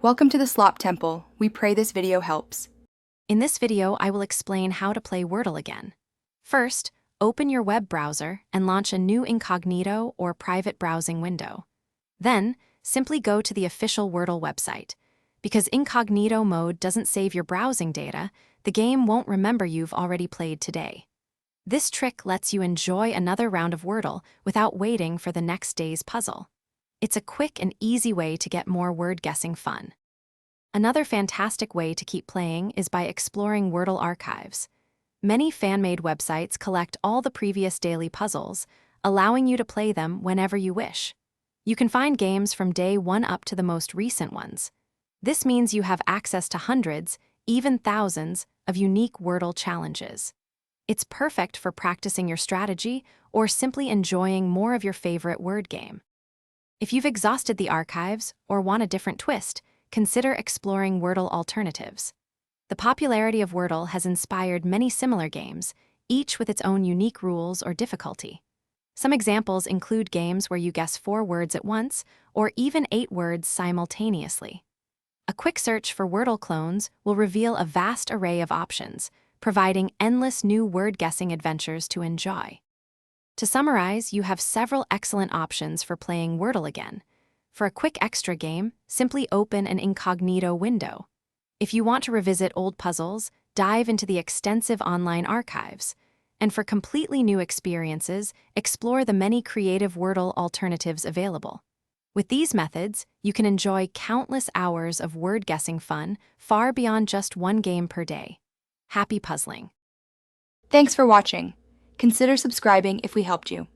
Welcome to the Slop Temple. We pray this video helps. In this video, I will explain how to play Wordle again. First, open your web browser and launch a new incognito or private browsing window. Then, simply go to the official Wordle website. Because incognito mode doesn't save your browsing data, the game won't remember you've already played today. This trick lets you enjoy another round of Wordle without waiting for the next day's puzzle. It's a quick and easy way to get more word-guessing fun. Another fantastic way to keep playing is by exploring Wordle archives. Many fan-made websites collect all the previous daily puzzles, allowing you to play them whenever you wish. You can find games from day 1 up to the most recent ones. This means you have access to hundreds, even thousands, of unique Wordle challenges. It's perfect for practicing your strategy or simply enjoying more of your favorite word game. If you've exhausted the archives or want a different twist, consider exploring Wordle alternatives. The popularity of Wordle has inspired many similar games, each with its own unique rules or difficulty. Some examples include games where you guess 4 words at once, or even 8 words simultaneously. A quick search for Wordle clones will reveal a vast array of options, providing endless new word-guessing adventures to enjoy. To summarize, you have several excellent options for playing Wordle again. For a quick extra game, simply open an incognito window. If you want to revisit old puzzles, dive into the extensive online archives. And for completely new experiences, explore the many creative Wordle alternatives available. With these methods, you can enjoy countless hours of word-guessing fun far beyond just one game per day. Happy puzzling! Thanks for watching. Consider subscribing if we helped you.